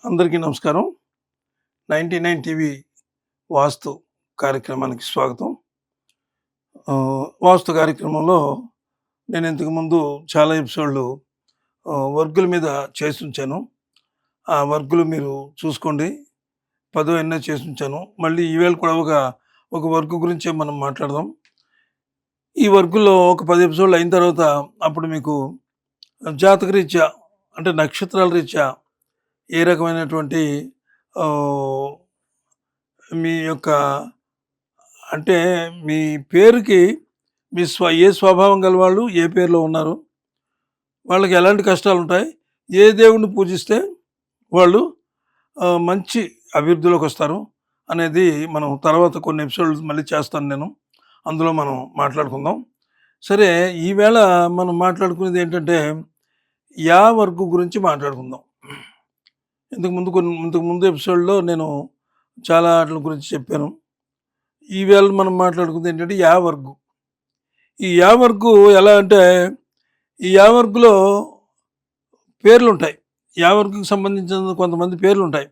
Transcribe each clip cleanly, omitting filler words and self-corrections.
అందరికీ నమస్కారం. 99 టీవీ వాస్తు కార్యక్రమానికి స్వాగతం. వాస్తు కార్యక్రమంలో నేను ఇంతకుముందు చాలా ఎపిసోడ్లు వర్గుల మీద చేసుంచాను. ఆ వర్గులు మీరు చూసుకోండి. 10 ఎన్నో చేసుంచాను. మళ్ళీ ఈవేళ కూడా ఒక వర్గు గురించే మనం మాట్లాడదాం. ఈ వర్గుల్లో ఒక 10 ఎపిసోడ్లు అయిన తర్వాత అప్పుడు మీకు జాతకరీత్యా అంటే నక్షత్రాల రీత్యా ఏ రకమైనటువంటి మీ యొక్క అంటే మీ పేరుకి మీ ఏ స్వభావం గల వాళ్ళు ఏ పేరులో ఉన్నారు, వాళ్ళకి ఎలాంటి కష్టాలు ఉంటాయి, ఏ దేవుడిని పూజిస్తే వాళ్ళు మంచి అభివృద్ధిలోకి వస్తారు అనేది మనం తర్వాత కొన్ని ఎపిసోడ్లు మళ్ళీ చేస్తాను నేను. అందులో మనం మాట్లాడుకుందాం. సరే, ఈవేళ మనం మాట్లాడుకునేది ఏంటంటే యా వర్గు గురించి మాట్లాడుకుందాం. ఇంతకు ముందు ఎపిసోడ్లో నేను చాలా వాటి గురించి చెప్పాను. ఈవేళ మనం మాట్లాడుకుంది ఏంటంటే యా వర్గు. ఈ యా వర్గు ఎలా అంటే, ఈ యా వర్గులో పేర్లు ఉంటాయి. యా వర్గుకి సంబంధించిన కొంతమంది పేర్లు ఉంటాయి.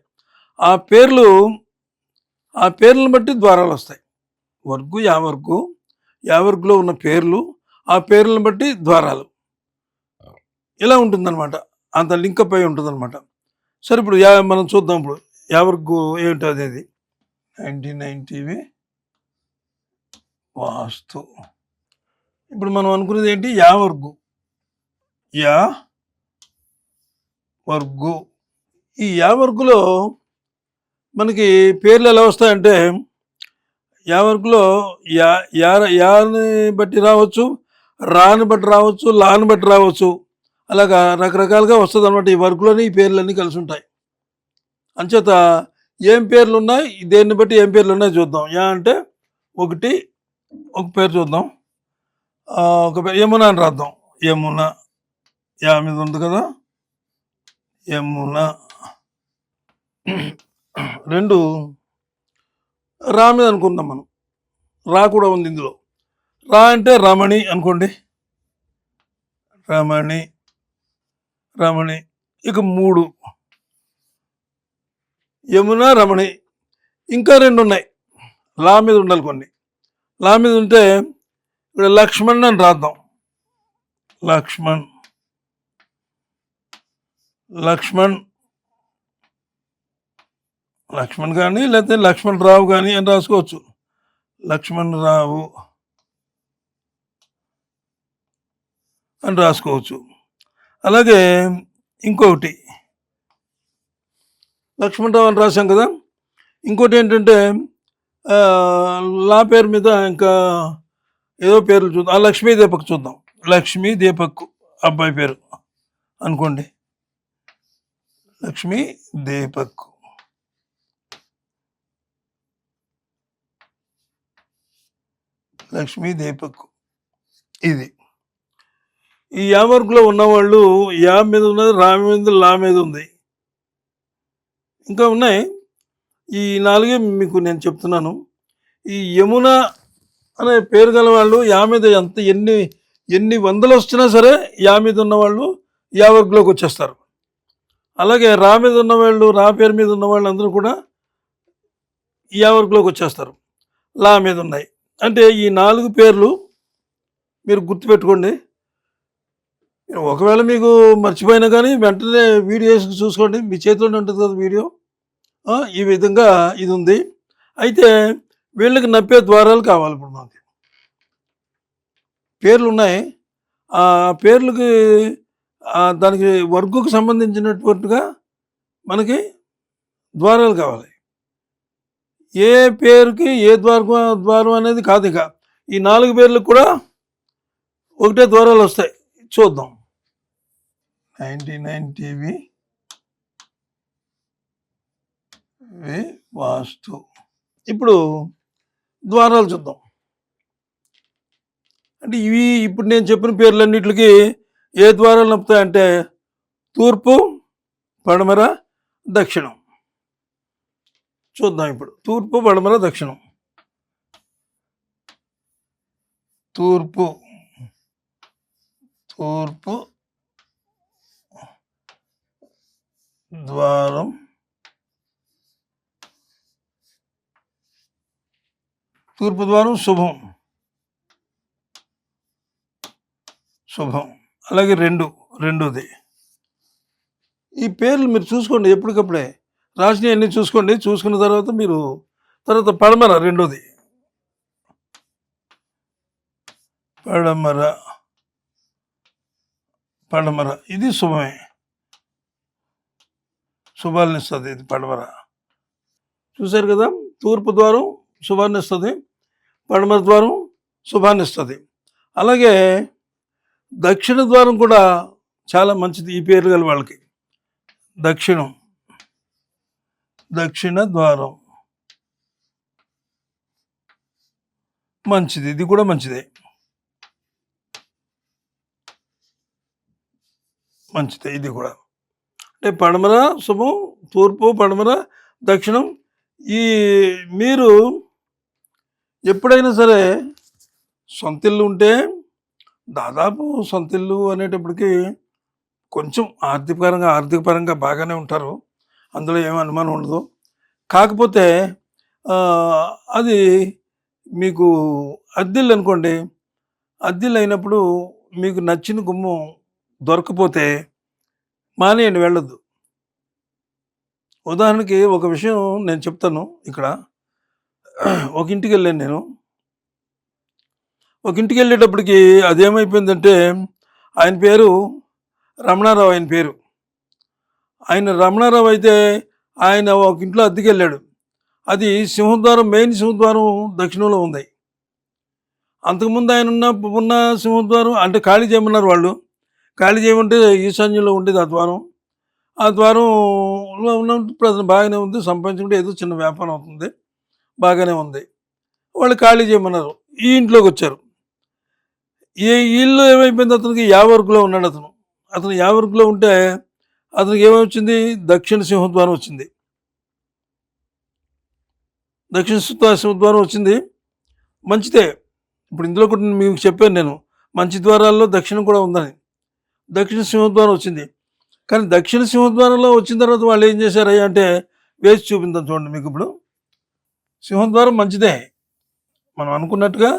ఆ పేర్లను బట్టి ద్వారాలు వస్తాయి. యా వర్గులో ఉన్న పేర్లు, ఆ పేర్లను బట్టి ద్వారాలు ఇలా ఉంటుందన్నమాట. అంత లింకప్ అయి ఉంటుందన్నమాట. సరే, ఇప్పుడు మనం చూద్దాం. ఇప్పుడు యావర్గు ఏమిటో అనేది 99 టీవీ వాస్తు. ఇప్పుడు మనం అనుకునేది ఏంటి? యావర్గు. ఈ యావర్గులో మనకి పేర్లు ఎలా వస్తాయంటే, యావర్గులో యాని బట్టి రావచ్చు, రాని బట్టి రావచ్చు, లాని బట్టి రావచ్చు. అలాగా రకరకాలుగా వస్తుంది అనమాట. ఈ వర్గులోని ఈ పేర్లన్నీ కలిసి ఉంటాయి. అంచేత ఏం పేర్లు ఉన్నాయి, దేన్ని బట్టి ఏం పేర్లు ఉన్నాయి చూద్దాం. యా అంటే ఒక పేరు చూద్దాం. ఒక పేరు యమున అని రాద్దాం. యమున యా మీద ఉంది కదా, యమున. 2 రా మీద అనుకుందాం మనం. రా కూడా ఉంది ఇందులో. రా అంటే రమణి అనుకోండి. రమణి. ఇక 3 యమున, రమణి. ఇంకా 2 ఉన్నాయి. లా మీద ఉండాలి కొన్ని. లా మీద ఉంటే ఇక్కడ లక్ష్మణ్ అని రాద్దాం. లక్ష్మణ్ కానీ లేకపోతే లక్ష్మణ్ రావు కానీ అని రాసుకోవచ్చు. లక్ష్మణ్ రావు అని రాసుకోవచ్చు. అలాగే ఇంకొకటి లక్ష్మణరావు అని రాశాం కదా. ఇంకోటి ఏంటంటే లా పేరు మీద ఇంకా ఏదో పేర్లు చూద్దాం. లక్ష్మీ దీపక్ చూద్దాం. లక్ష్మీ దీపక్ అబ్బాయి పేరు అనుకోండి. లక్ష్మీ దీపక్. ఇది ఈ యా వర్గులో ఉన్నవాళ్ళు యా మీద ఉన్నది, రా మీద, లా మీద ఉంది. ఇంకా ఉన్నాయి. ఈ 4 మీకు నేను చెప్తున్నాను. ఈ యమున అనే పేరు గల వాళ్ళు యా మీద ఎన్ని వందలు వచ్చినా సరే యా మీద ఉన్నవాళ్ళు యా వర్గులోకి వచ్చేస్తారు. అలాగే రా మీద ఉన్నవాళ్ళు, రా పేరు మీద ఉన్న వాళ్ళు అందరూ కూడా యా వర్గులోకి వచ్చేస్తారు. లా మీద ఉన్నాయి. అంటే ఈ 4 పేర్లు మీరు గుర్తుపెట్టుకోండి. ఒకవేళ మీకు మర్చిపోయినా కానీ వెంటనే వీడియో చూసుకోండి. మీ చేతిలోనే ఉంటుంది కదా వీడియో. ఈ విధంగా ఇది ఉంది. అయితే వీళ్ళకి నప్పే ద్వారాలు కావాలి. ఇప్పుడు మనకి పేర్లు ఉన్నాయి. ఆ పేర్లకి దానికి వర్గుకు సంబంధించినటువంటిగా మనకి ద్వారాలు కావాలి. ఏ పేరుకి ఏ ద్వారం అనేది కాదు. ఇక ఈ 4 పేర్లకు కూడా ఒకటే ద్వారాలు వస్తాయి. చూద్దాం. 99 టీవీ వాస్తు. ఇప్పుడు ద్వారాలు చూద్దాం. అంటే ఇప్పుడు నేను చెప్పిన పేర్లన్నిటికి ఏ ద్వారాలు నప్పుతాయంటే తూర్పు, పడమర, దక్షిణం. చూద్దాం ఇప్పుడు. తూర్పు, పడమర, దక్షిణం. తూర్పు ద్వారం తూర్పు ద్వారం శుభం, శుభం. అలాగే రెండోది. ఈ పేర్లు మీరు చూసుకోండి, ఎప్పటికప్పుడే రాసినవి అన్నీ చూసుకోండి. చూసుకున్న తర్వాత మీరు తర్వాత పడమర, రెండోది పడమర ఇది శుభమే, శుభాలను ఇస్తుంది. ఇది పడమర చూశారు కదా. తూర్పు ద్వారం శుభాన్ని ఇస్తుంది, పడమర ద్వారం శుభాన్ని ఇస్తుంది. అలాగే దక్షిణ ద్వారం కూడా చాలా మంచిది ఈ పేర్లు గల వాళ్ళకి. దక్షిణ ద్వారం మంచిది, ఇది కూడా మంచిదే, ఇది కూడా. అంటే పడమర శుభం, తూర్పు, పడమర, దక్షిణం. ఈ మీరు ఎప్పుడైనా సరే సొంతిల్లు ఉంటే, దాదాపు సొంతిల్లు అనేటప్పటికీ కొంచెం ఆర్థిక పరంగా బాగానే ఉంటారు, అందులో ఏమీ అనుమానం ఉండదు. కాకపోతే అది మీకు అద్దెలు అనుకోండి, అద్దెలు అయినప్పుడు మీకు నచ్చిన గుమ్మం దొరకపోతే మానేయండి, వెళ్ళొద్దు. ఉదాహరణకి ఒక విషయం నేను చెప్తాను. ఇక్కడ ఒక ఇంటికి వెళ్ళాను నేను. ఒక ఇంటికి వెళ్ళేటప్పటికి అదేమైపోయిందంటే, ఆయన పేరు రమణారావు. ఆయన రమణారావు అయితే ఆయన ఒక ఇంట్లో అద్దెకి వెళ్ళాడు. అది సింహద్వారం, మెయిన్ సింహద్వారం దక్షిణంలో ఉంది. అంతకుముందు ఆయన ఉన్న సింహద్వారం అంటే ఖాళీ చేయమన్నారు వాళ్ళు. ఖాళీ చేయమంటే ఈశాన్యంలో ఉండేది ఆ ద్వారంలో ఉన్నప్పుడు అతను బాగానే ఉంది, సంపాదించుకుంటే ఏదో చిన్న వ్యాపారం అవుతుంది, బాగానే ఉంది. వాళ్ళు ఖాళీ చేయమన్నారు, ఈ ఇంట్లోకి వచ్చారు. ఈ ఇల్లు ఏమైపోయింది, అతనికి యావర్కులో ఉన్నాడు. అతను యావర్కులో ఉంటే అతనికి ఏమొచ్చింది, దక్షిణ సింహద్వారం వచ్చింది. మంచిదే. ఇప్పుడు ఇందులో కూడా మీకు చెప్పాను నేను, మంచి ద్వారాల్లో దక్షిణం కూడా ఉందని. దక్షిణ సింహద్వారం వచ్చింది. కానీ దక్షిణ సింహద్వారంలో వచ్చిన తర్వాత వాళ్ళు ఏం చేశారయ్యా అంటే, వేసి చూపించాం చూడండి మీకు. ఇప్పుడు సింహద్వారం మంచిదే, మనం అనుకున్నట్టుగా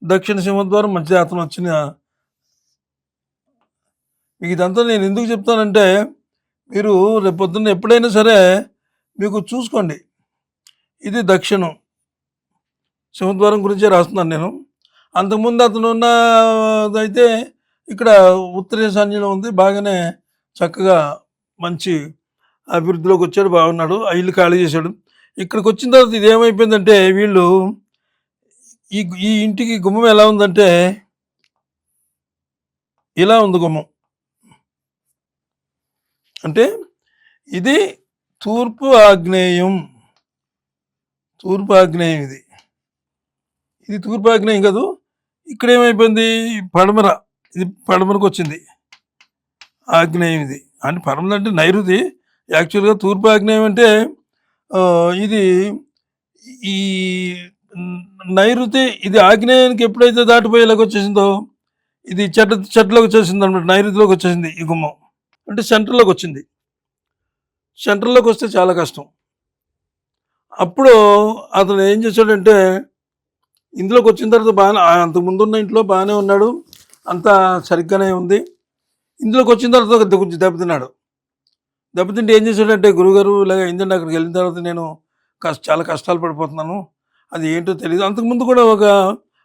దక్షిణ సింహద్వారం మంచిదే. అతను వచ్చిన మీకు ఇదంతా నేను ఎందుకు చెప్తానంటే, మీరు రేపు పొద్దున్న ఎప్పుడైనా సరే మీకు చూసుకోండి. ఇది దక్షిణం సింహద్వారం గురించే రాస్తున్నాను నేను. అంతకుముందు అతను ఉన్నదైతే ఇక్కడ ఉత్తర ఈశాన్యంలో ఉంది, బాగానే చక్కగా మంచి అభివృద్ధిలోకి వచ్చాడు, బాగున్నాడు. ఆ ఇల్లు ఖాళీ చేశాడు. ఇక్కడికి వచ్చిన తర్వాత ఇది ఏమైపోయిందంటే, వీళ్ళు ఈ ఇంటికి గుమ్మం ఎలా ఉందంటే, ఇలా ఉంది గుమ్మం. అంటే ఇది తూర్పు ఆగ్నేయం ఇది తూర్పు ఆగ్నేయం కాదు. ఇక్కడ ఏమైపోయింది, పడమర, ఇది పడమరకు వచ్చింది. ఆగ్నేయం ఇది అంటే పడమర అంటే నైరుతి. యాక్చువల్గా తూర్పు ఆగ్నేయం అంటే ఇది ఈ నైరుతి. ఇది ఆగ్నేయానికి ఎప్పుడైతే దాటిపోయేలాగా వచ్చేసిందో, ఇది చెట్లోకి వచ్చేసింది అనమాట, నైరుతిలోకి వచ్చేసింది ఈ గుమ్మం. అంటే సెంటర్లోకి వచ్చింది. సెంటర్లోకి వస్తే చాలా కష్టం. అప్పుడు అతను ఏం చేశాడంటే, ఇందులోకి వచ్చిన తర్వాత బాగానే, అంతకుముందున్న ఇంట్లో బాగానే ఉన్నాడు, అంతా సరిగ్గానే ఉంది. ఇందులోకి వచ్చిన తర్వాత కొంచెం దెబ్బతింటే ఏం చేశాడంటే, గురుగారు ఇలాగ అయిందండి, అక్కడికి వెళ్ళిన తర్వాత నేను చాలా కష్టాలు పడిపోతున్నాను, అది ఏంటో తెలియదు. అంతకుముందు కూడా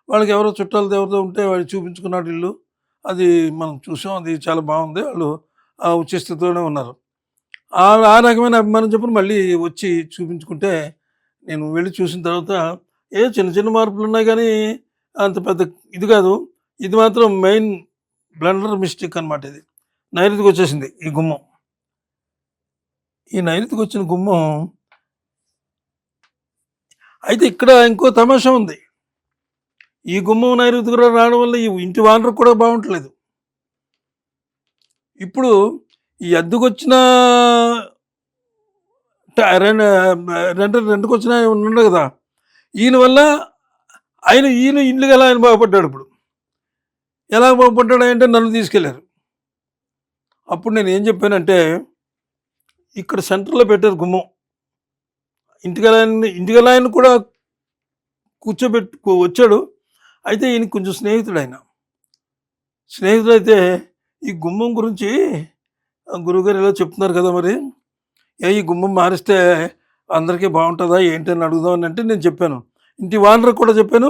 వాళ్ళకి ఎవరో చుట్టాలు ఎవరితో ఉంటే వాళ్ళు చూపించుకున్నాడు ఇల్లు, అది మనం చూసాం, అది చాలా బాగుంది, వాళ్ళు ఆ ఉచ్చ స్థితిలోనే ఉన్నారు. ఆ రకమైన అభిమానం చెప్పిన మళ్ళీ వచ్చి చూపించుకుంటే, నేను వెళ్ళి చూసిన తర్వాత చిన్న చిన్న మార్పులు ఉన్నాయి, కానీ అంత పెద్ద ఇది కాదు. ఇది మాత్రం మెయిన్ బ్లండర్ మిస్టేక్ అనమాట. ఇది నైరుతికి వచ్చేసింది ఈ గుమ్మం. ఈ నైరుతికి వచ్చిన గుమ్మం అయితే ఇక్కడ ఇంకో తమాషా ఉంది. ఈ గుమ్మం నైరుతికి రావడం వల్ల ఈ ఇంటి వానరు కూడా బాగుంటలేదు. ఇప్పుడు ఈ అద్దెకొచ్చిన రెండుకి వచ్చిన ఉన్నాడు కదా, ఈయన వల్ల ఈయన ఇల్లు గల ఆయన బాగుపడ్డాడు. ఇప్పుడు ఎలా బాగుపడ్డాడు అంటే, నన్ను తీసుకెళ్ళారు. అప్పుడు నేను ఏం చెప్పానంటే, ఇక్కడ సెంటర్లో పెట్టారు గుమ్మం, ఇంటిగల ఆయన కూడా వచ్చాడు. అయితే ఈయనకి కొంచెం స్నేహితుడైతే ఈ గుమ్మం గురించి గురువుగారు ఇలా చెప్తున్నారు కదా, మరి ఈ గుమ్మం మారిస్తే అందరికీ బాగుంటుందా ఏంటి అని అడుగుదామని అంటే నేను చెప్పాను. ఇంటి ఓనర్కి కూడా చెప్పాను,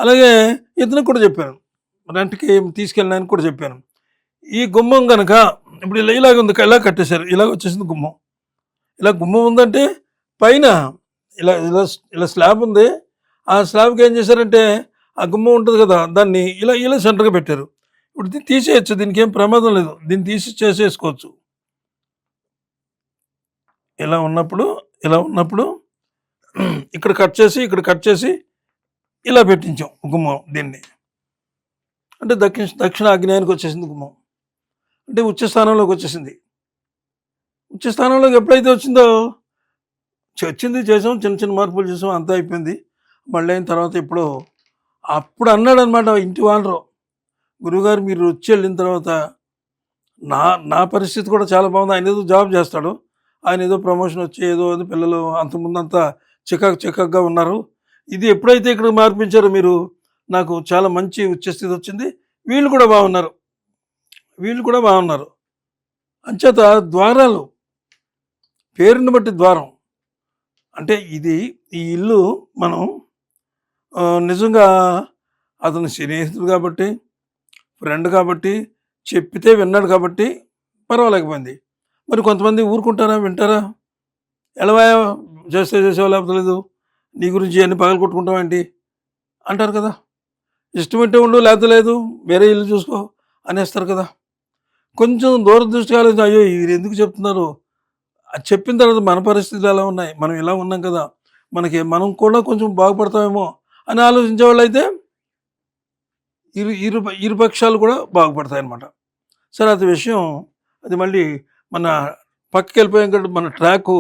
అలాగే ఇతనికి కూడా చెప్పాను, రెంట్కి తీసుకెళ్ళడానికి కూడా చెప్పాను. ఈ గుమ్మం కనుక ఇప్పుడు ఇలాగ ఉంది, ఇలా కట్టేశారు, ఇలాగ వచ్చేసింది గుమ్మం. ఇలా గుమ్మం ఉందంటే పైన ఇలా ఇలా ఇలా స్లాబ్ ఉంది. ఆ స్లాబ్కి ఏం చేశారంటే ఆ గుమ్మం ఉంటుంది కదా, దాన్ని ఇలా ఇలా సెంటర్గా పెట్టారు. ఇప్పుడు దీన్ని తీసేయచ్చు, దీనికి ఏం ప్రమాదం లేదు, దీన్ని తీసి చేసేసుకోవచ్చు. ఇలా ఉన్నప్పుడు ఇక్కడ కట్ చేసి ఇలా పెట్టించాం గుమ్మం. దీన్ని అంటే దక్షిణ ఆగ్నేయానికి వచ్చేసింది గుమ్మం, అంటే ఉచ్చ స్థానంలోకి వచ్చేసింది. ఉచ్చ స్థానంలోకి ఎప్పుడైతే వచ్చిందో చేసాం, చిన్న చిన్న మార్పులు చేసాం, అంతా అయిపోయింది. మళ్ళీ అయిన తర్వాత అప్పుడు అన్నాడు అనమాట ఇంటి ఓనరు, గురువుగారు మీరు వచ్చి వెళ్ళిన తర్వాత నా పరిస్థితి కూడా చాలా బాగుంది. ఆయన ఏదో జాబ్ చేస్తాడు, ఆయన ఏదో ప్రమోషన్ వచ్చి ఏదో పిల్లలు అంతకుముందంతా చికాకుగా ఉన్నారు. ఇది ఎప్పుడైతే ఇక్కడ మార్పించారో మీరు, నాకు చాలా మంచి ఉచ్చస్థితి వచ్చింది, వీళ్ళు కూడా బాగున్నారు. అంచేత ద్వారాలు పేరుని బట్టి ద్వారం అంటే ఈ ఇల్లు మనం నిజంగా అతను స్నేహితుడు కాబట్టి, ఫ్రెండ్ కాబట్టి, చెప్పితే విన్నాడు కాబట్టి పర్వాలేకపోయింది. మరి కొంతమంది ఊరుకుంటారా, వింటారా? ఎలవా చేసేవా లేకపోతే లేదు, నీ గురించి అన్ని పగలు కొట్టుకుంటావా ఏంటి అంటారు కదా. ఇష్టమంటే ఉండు, లేకపోతే లేదు, వేరే ఇల్లు చూసుకో అనేస్తారు కదా. కొంచెం దూరదృష్టి కాలేదు, అయ్యో ఇది ఎందుకు చెప్తున్నారు, చెప్పిన తర్వాత మన పరిస్థితులు ఎలా ఉన్నాయి, మనం ఇలా ఉన్నాం కదా, మనం కూడా కొంచెం బాగుపడతామేమో అని ఆలోచించే వాళ్ళు అయితే ఇరుపక్షాలు కూడా బాగుపడతాయి అన్నమాట. సరే, అది విషయం, అది మళ్ళీ మన పక్కకి వెళ్ళిపోయాం కదా, మన ట్రాక్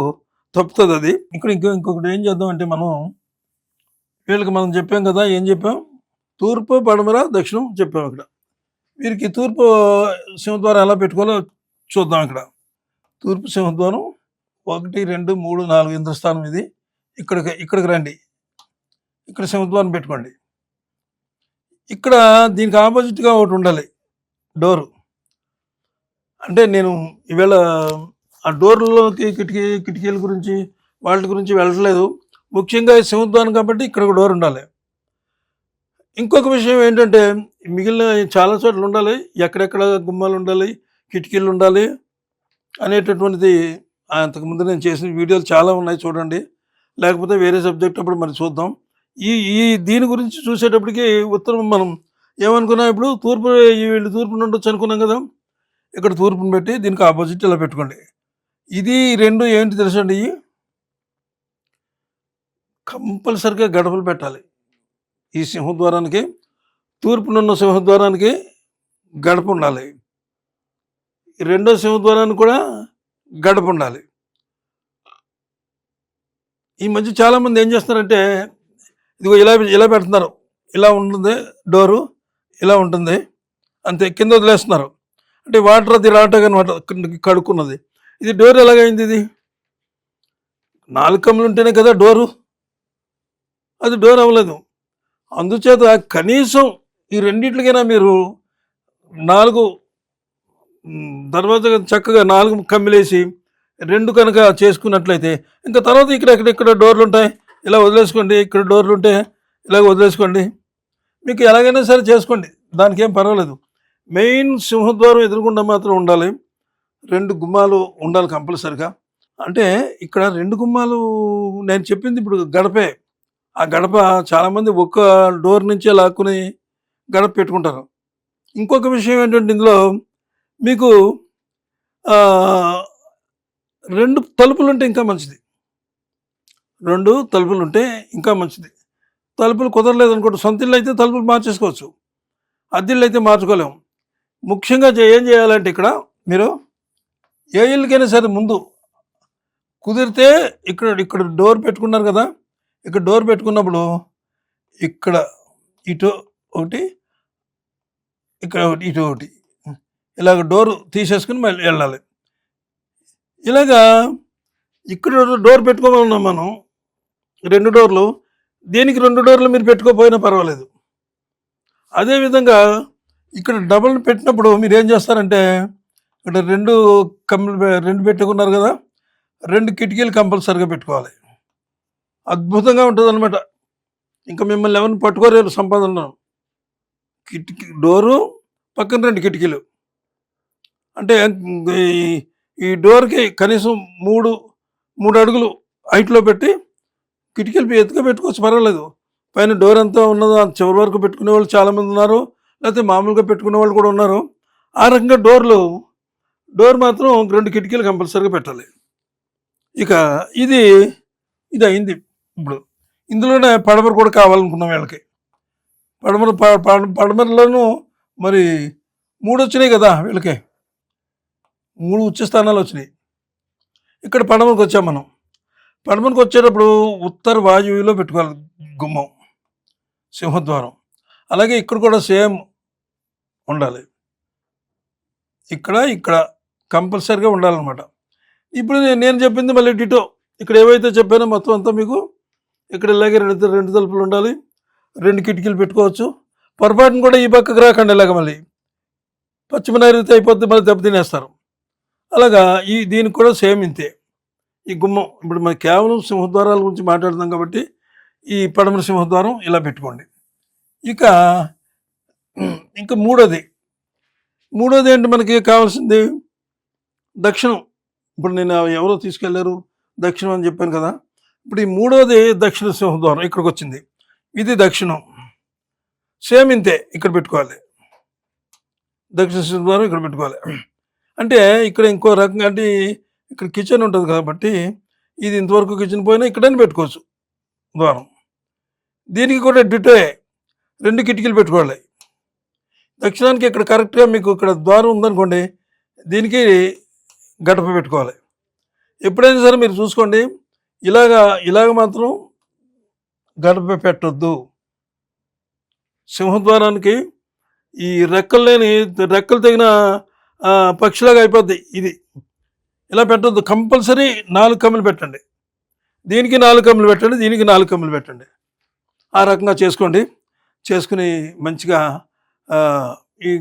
తప్పుతుంది. అది ఇంకొకటి ఏం చేద్దాం అంటే, వీళ్ళకి మనం చెప్పాం కదా, ఏం చెప్పాం, తూర్పు పడమర దక్షిణం చెప్పాం. ఇక్కడ వీరికి తూర్పు సింహద్వారం ఎలా పెట్టుకోవాలో చూద్దాం. ఇక్కడ తూర్పు సింహద్వారం 1, 2, 3, 4 ఇంద్రస్థానం ఇది. ఇక్కడికి రండి, ఇక్కడ సింహద్వారం పెట్టుకోండి. ఇక్కడ దీనికి ఆపోజిట్గా ఒకటి ఉండాలి డోరు. అంటే నేను ఈవేళ ఆ డోర్లలోకి కిటికీల గురించి వాటి గురించి వెళ్ళట్లేదు, ముఖ్యంగా సింహద్వారం కాబట్టి ఇక్కడ ఒక డోర్ ఉండాలి. ఇంకొక విషయం ఏంటంటే, మిగిలిన చాలా చోట్ల ఉండాలి, ఎక్కడెక్కడ గుమ్మాలు ఉండాలి, కిటికీలు ఉండాలి అనేటటువంటిది అంతకుముందు నేను చేసిన వీడియోలు చాలా ఉన్నాయి, చూడండి. లేకపోతే వేరే సబ్జెక్ట్ అప్పుడు మరి చూద్దాం. దీని గురించి చూసేటప్పటికి ఉత్తరం మనం ఏమనుకున్నాం, ఇప్పుడు వీళ్ళు తూర్పు నుండి వచ్చి అనుకున్నాం కదా, ఇక్కడ తూర్పును పెట్టి దీనికి ఆపోజిట్ ఇలా పెట్టుకోండి. ఇది రెండు ఏంటి తెలుసండి, కంపల్సరిగా గడపలు పెట్టాలి. ఈ సింహద్వారానికి, తూర్పునున్న సింహద్వారానికి గడప ఉండాలి, రెండో సింహద్వారానికి కూడా గడప ఉండాలి. ఈ మధ్య చాలామంది ఏం చేస్తున్నారంటే, ఇదిగో ఇలా పెడుతున్నారు, ఇలా ఉంటుంది డోరు, ఇలా ఉంటుంది, అంతే, కింద వదిలేస్తున్నారు. అంటే వాటర్ అది రావటం అనమాట, కడుక్కున్నది. ఇది డోర్ ఎలాగైంది, ఇది 4 కమ్ములు ఉంటేనే కదా డోరు, అది డోర్ అవ్వలేదు. అందుచేత కనీసం ఈ రెండిట్లకైనా మీరు 4 దర్వాజా చక్కగా 4 కమ్మిలేసి 2 కనుక చేసుకున్నట్లయితే, ఇంకా తర్వాత ఇక్కడ డోర్లు ఉంటాయి, ఇలా వదిలేసుకోండి, ఇక్కడ డోర్లు ఉంటే ఇలాగ వదిలేసుకోండి, మీకు ఎలాగైనా సరే చేసుకోండి, దానికి ఏం పర్వాలేదు. మెయిన్ సింహద్వారం ఎదురుగుండా మాత్రం ఉండాలి, 2 గుమ్మాలు ఉండాలి కంపల్సరిగా. అంటే ఇక్కడ 2 గుమ్మాలు నేను చెప్పింది ఇప్పుడు గడపే. ఆ గడప చాలామంది ఒక్క డోర్ నుంచే లాక్కుని గడప పెట్టుకుంటారు. ఇంకొక విషయం ఏంటంటే, ఇందులో మీకు 2 తలుపులు ఉంటే ఇంకా మంచిది, 2 తలుపులు ఉంటే ఇంకా మంచిది. తలుపులు కుదరలేదు అనుకోండి, సొంత ఇల్లు అయితే తలుపులు మార్చేసుకోవచ్చు, అద్దెళ్ళు అయితే మార్చుకోలేము. ముఖ్యంగా ఏం చేయాలంటే, మీరు ఏ ఇల్లుకైనా సరే ముందు కుదిరితే ఇక్కడ డోర్ పెట్టుకున్నారు కదా, ఇక్కడ డోర్ పెట్టుకున్నప్పుడు ఇక్కడ ఇటు ఒకటి, ఇక్కడ ఒకటి, ఇటు ఒకటి, ఇలాగ డోర్ తీసేసుకుని మళ్ళీ వెళ్ళాలి. ఇలాగా ఇక్కడ డోర్ పెట్టుకోమన్నాం మనం, 2 డోర్లు. దీనికి 2 డోర్లు మీరు పెట్టుకోకపోయినా పర్వాలేదు. అదేవిధంగా ఇక్కడ డబుల్ పెట్టినప్పుడు మీరు ఏం చేస్తారంటే ఇక్కడ 2 పెట్టుకున్నారు కదా, 2 కిటికీలు కంపల్సరీగా పెట్టుకోవాలి. అద్భుతంగా ఉంటుందన్నమాట. ఇంకా మిమ్మల్ని ఎవరిని పట్టుకోలేరు సంపాదనలో. కిటికీ డోరు పక్కన 2 కిటికీలు అంటే ఈ డోర్కి కనీసం 3 అడుగులు హైట్లో పెట్టి కిటికీలు ఎత్తుగా పెట్టుకోవచ్చు, పర్వాలేదు. పైన డోర్ ఎంత ఉన్నదో అంత చివరి వరకు పెట్టుకునే వాళ్ళు చాలామంది ఉన్నారు, లేకపోతే మామూలుగా పెట్టుకునే వాళ్ళు కూడా ఉన్నారు. ఆ రకంగా డోర్ మాత్రం 2 కిటికీలు కంపల్సరీగా పెట్టాలి. ఇక ఇది అయింది. ఇప్పుడు ఇందులోనే పడమర కూడా కావాలనుకున్నాం వీళ్ళకి. పడమరలోనూ మరి 3 వచ్చినాయి కదా వీళ్ళకి, 3 ఉచ్చ స్థానాలు వచ్చినాయి. ఇక్కడ పడమరకు వచ్చాం మనం. పడమరకు వచ్చేటప్పుడు ఉత్తర వాయువ్యంలో పెట్టుకోవాలి గుమ్మం, సింహద్వారం. అలాగే ఇక్కడ కూడా సేమ్ ఉండాలి. ఇక్కడ కంపల్సరీగా ఉండాలన్నమాట. ఇప్పుడు నేను చెప్పింది మళ్ళీ డిటో. ఇక్కడ ఏవైతే చెప్పానో మొత్తం అంతా మీకు ఇక్కడ ఇలాగే 2 తలుపులు ఉండాలి, 2 కిటికీలు పెట్టుకోవచ్చు. పొరపాటును కూడా ఈ పక్కకు రాకండి, ఇలాగ మళ్ళీ పశ్చిమ అయిపోతే మళ్ళీ దెబ్బతినేస్తారు. అలాగా దీనికి కూడా సేమ్ ఇంతే. ఈ గుమ్మం ఇప్పుడు మనం కేవలం సింహద్వారాల గురించి మాట్లాడుతాం కాబట్టి ఈ పడమర సింహద్వారం ఇలా పెట్టుకోండి. ఇంకా మూడోది ఏంటి మనకి కావాల్సింది? దక్షిణం. ఇప్పుడు నేను ఎవరో తీసుకెళ్లారు దక్షిణం అని చెప్పాను కదా. ఇప్పుడు ఈ మూడోది దక్షిణ సింహద్వారం ఇక్కడికి వచ్చింది. ఇది దక్షిణం, సేమ్ ఇంతే ఇక్కడ పెట్టుకోవాలి. దక్షిణ సింహద్వారం ఇక్కడ పెట్టుకోవాలి. అంటే ఇక్కడ ఇంకో రకంగా అంటే ఇక్కడ కిచెన్ ఉంటుంది కాబట్టి ఇది ఇంతవరకు కిచెన్ పోయినా ఇక్కడైనా పెట్టుకోవచ్చు ద్వారం. దీనికి కూడా డిటోయే, 2 కిటికీలు పెట్టుకోవాలి. దక్షిణానికి ఇక్కడ కరెక్ట్గా మీకు ఇక్కడ ద్వారం ఉందనుకోండి, దీనికి గడప పెట్టుకోవాలి. ఎప్పుడైనా సరే మీరు చూసుకోండి, ఇలాగ మాత్రం గడప పెట్టొద్దు. సింహద్వారానికి ఈ రెక్కలు తెగిన పక్షిలాగా అయిపోద్ది. ఇది ఇలా పెట్టొద్దు. కంపల్సరీ 4 కమ్ములు పెట్టండి. దీనికి 4 కమ్ములు పెట్టండి, దీనికి 4 కమ్ములు పెట్టండి. ఆ రకంగా చేసుకుని మంచిగా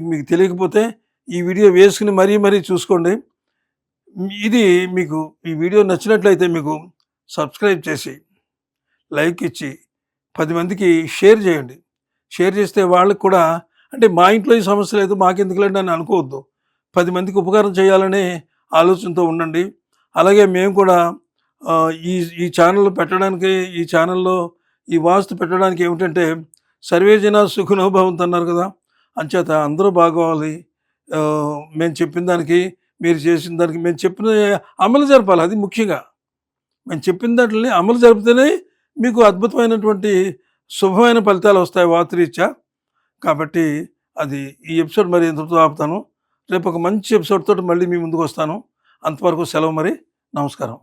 మీకు తెలియకపోతే ఈ వీడియో వేసుకుని మరీ చూసుకోండి. ఇది మీకు ఈ వీడియో నచ్చినట్లయితే మీకు సబ్స్క్రైబ్ చేసి లైక్ ఇచ్చి 10 మందికి షేర్ చేయండి. షేర్ చేస్తే వాళ్ళకి కూడా, అంటే మా ఇంట్లో ఈ సమస్య లేదు మాకెందుకులేండి అని అనుకోవద్దు. 10 మందికి ఉపకారం చేయాలనే ఆలోచనతో ఉండండి. అలాగే మేము కూడా ఈ ఛానల్ పెట్టడానికి, ఈ ఛానల్లో ఈ వాస్తు పెట్టడానికి ఏమిటంటే సర్వే జన సుఖినో భవంతు అన్నారు కదా, అంచేత అందరూ బాగోవాలి. మేము చెప్పిన దానికి, మీరు చేసిన దానికి, మేము చెప్పిన అమలు జరపాలి. అది ముఖ్యంగా మేము చెప్పిన దాంట్లోనే అమలు జరిపితేనే మీకు అద్భుతమైనటువంటి శుభమైన ఫలితాలు వస్తాయి వాస్తురీత్యా. కాబట్టి అది ఈ ఎపిసోడ్ మరి ఎంతతో ఆపుతాను. రేపు ఒక మంచి ఎపిసోడ్ తోటి మళ్ళీ మీ ముందుకు వస్తాను. అంతవరకు సెలవు మరి. నమస్కారం.